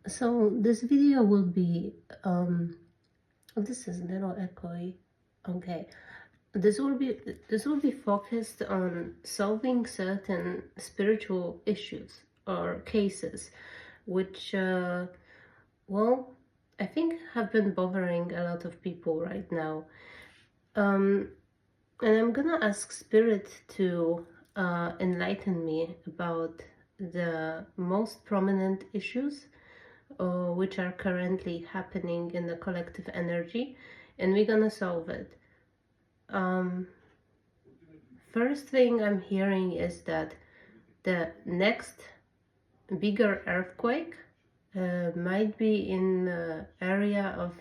So this video will be oh, this is a little echoey. Okay. This will be focused on solving certain spiritual issues or cases which well, I think have been bothering a lot of people right now. And I'm gonna ask Spirit to enlighten me about the most prominent issues which are currently happening in the collective energy, and we're gonna solve it. First thing I'm hearing is that the next bigger earthquake might be in the area of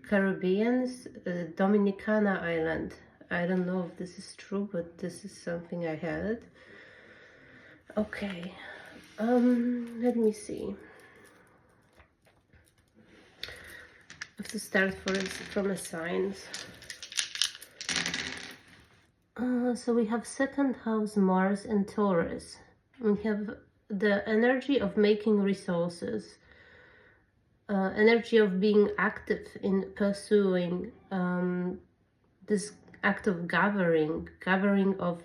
Caribbean's Dominicana Island. I don't know if this is true, but this is something I heard. Okay, let me see. I have to start from a science. So we have second house Mars and Taurus. We have the energy of making resources, energy of being active in pursuing this act of gathering of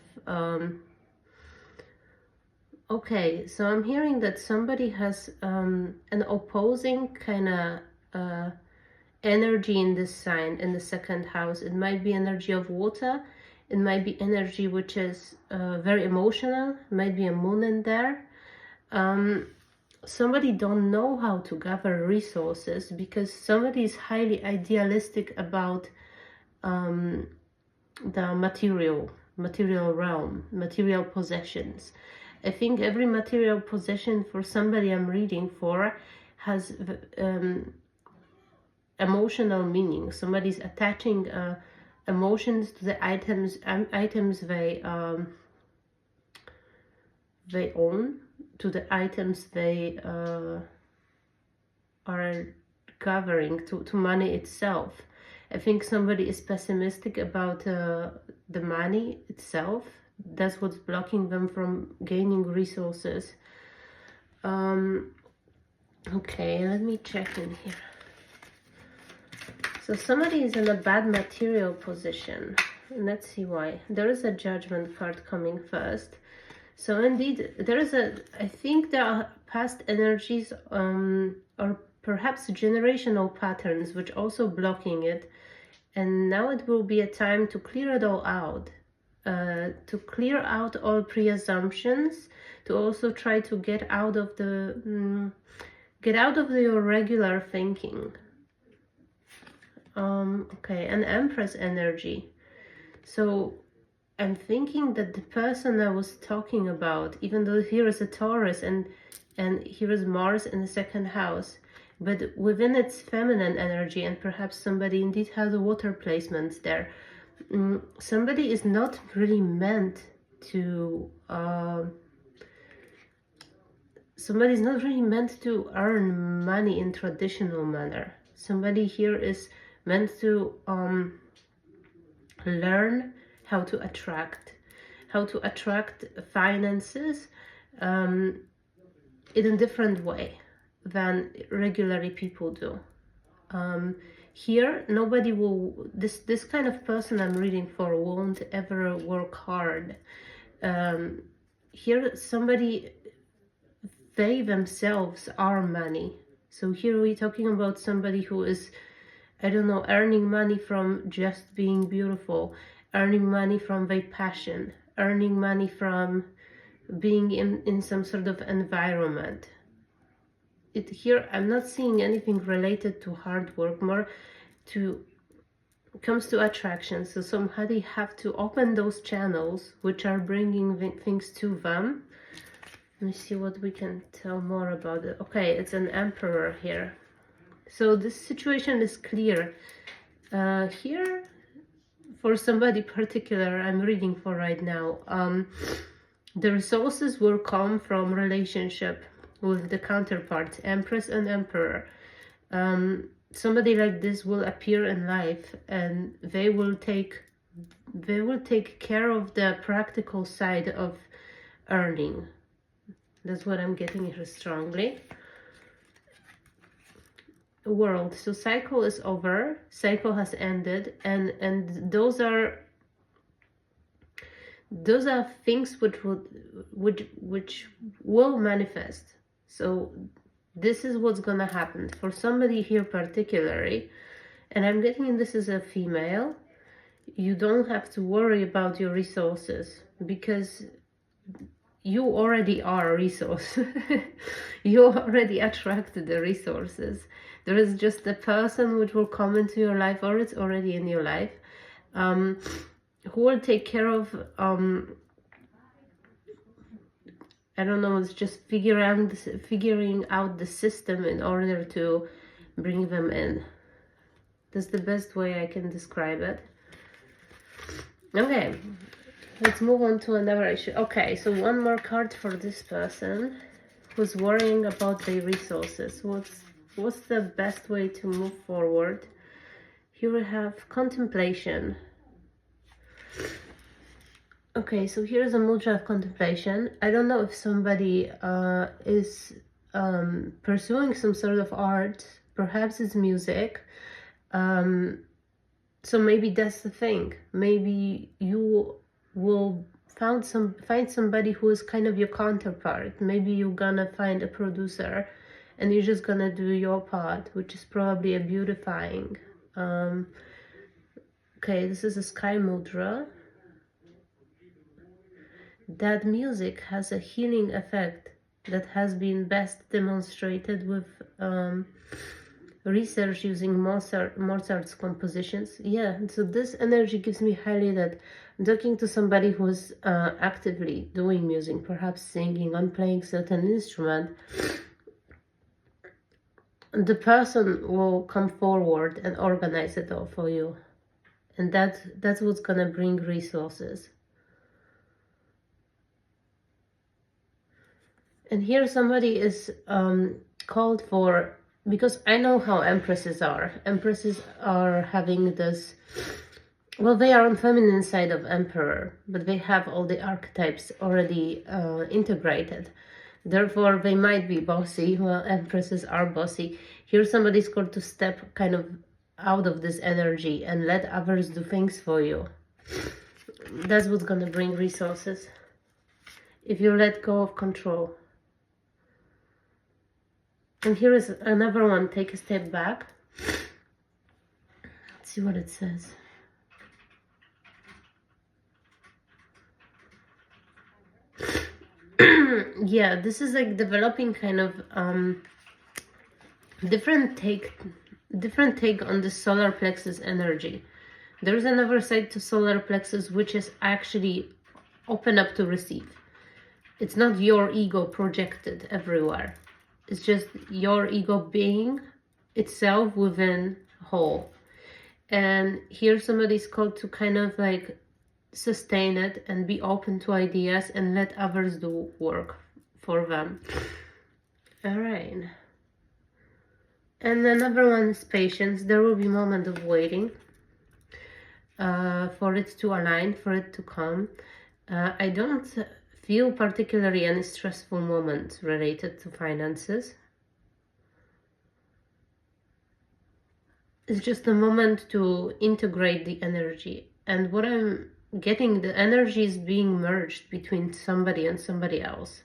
okay, so I'm hearing that somebody has an opposing kind of energy in this sign, in the second house. It might be energy of water, it might be energy which is very emotional, it might be a moon in there. Somebody don't know how to gather resources because somebody is highly idealistic about the material realm, material possessions. I think every material possession for somebody I'm reading for has emotional meaning. Somebody's attaching emotions to the items they own, to the items they are gathering, to money itself. I think somebody is pessimistic about the money itself. That's what's blocking them from gaining resources. Okay, let me check in here. So somebody is in a bad material position. Let's see why. There is a judgment card coming first. So indeed, there is I think there are past energies or perhaps generational patterns which also blocking it. And now it will be a time to clear it all out. To clear out all pre-assumptions, to also try to get out of your regular thinking. Okay, an Empress energy. So I'm thinking that the person I was talking about, even though here is a Taurus and here is Mars in the second house, but within its feminine energy, and perhaps somebody indeed has a water placement there, somebody is not really meant to somebody's not really meant to earn money in traditional manner. Somebody here is meant to learn how to attract finances in a different way than regularly people do. Here, nobody will, this kind of person I'm reading for won't ever work hard. Here, they themselves are money. So here we're talking about somebody who is, I don't know, earning money from just being beautiful, earning money from their passion, earning money from being in some sort of environment. Here I'm not seeing anything related to hard work, more to comes to attraction. So somebody have to open those channels which are bringing things to them. Let me see what we can tell more about it. Okay, it's an Emperor here. So this situation is clear. Here, for somebody particular I'm reading for right now, the resources will come from relationship with the counterparts, Empress and Emperor. Somebody like this will appear in life, and they will take care of the practical side of earning. That's what I'm getting here strongly. world. So cycle is over, cycle has ended, and those are things which will manifest. So this is what's gonna happen for somebody here particularly, and I'm getting this as a female. You don't have to worry about your resources because you already are a resource. You already attracted the resources. There is just a person which will come into your life, or it's already in your life, who will take care of I don't know, it's just figuring out the system in order to bring them in. That's the best way I can describe it. Okay, let's move on to another issue. Okay, so one more card for this person who's worrying about their resources. What's the best way to move forward? Here we have contemplation. Okay, so here's a mudra of contemplation. I don't know if somebody is pursuing some sort of art. Perhaps it's music. So maybe that's the thing. Maybe you will find somebody who is kind of your counterpart. Maybe you're gonna find a producer and you're just gonna do your part, which is probably a beautifying. Okay, this is a sky mudra. That music has a healing effect that has been best demonstrated with research using Mozart's compositions. Yeah, so this energy gives me highly that I'm talking to somebody who's actively doing music, perhaps singing and playing certain instrument. The person will come forward and organize it all for you, and that's what's gonna bring resources. And here somebody is called for, because I know how empresses are. Empresses are having this, well, they are on feminine side of emperor, but they have all the archetypes already integrated. Therefore, they might be bossy. Well, empresses are bossy. Here somebody's called to step kind of out of this energy and let others do things for you. That's what's gonna bring resources. If you let go of control. And here is another one. Take a step back. Let's see what it says. Yeah, this is like developing kind of different take on the solar plexus energy. There's another side to solar plexus which is actually open up to receive. It's not your ego projected everywhere. It's just your ego being itself within whole. And here somebody's called to kind of like sustain it and be open to ideas and let others do work for them. All right. And another one is patience. There will be a moment of waiting for it to align, for it to come. I don't feel particularly any stressful moment related to finances. It's just a moment to integrate the energy. And what I'm getting, the energy is being merged between somebody and somebody else.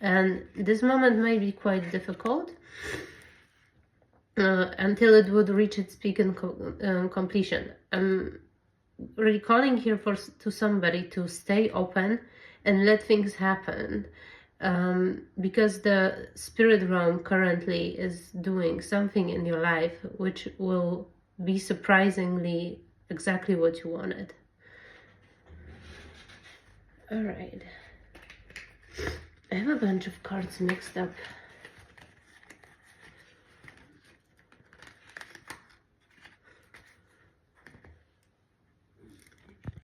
And this moment may be quite difficult until it would reach its peak and completion. I'm really calling here to somebody to stay open and let things happen, because the spirit realm currently is doing something in your life which will be surprisingly exactly what you wanted. All right. I have a bunch of cards mixed up.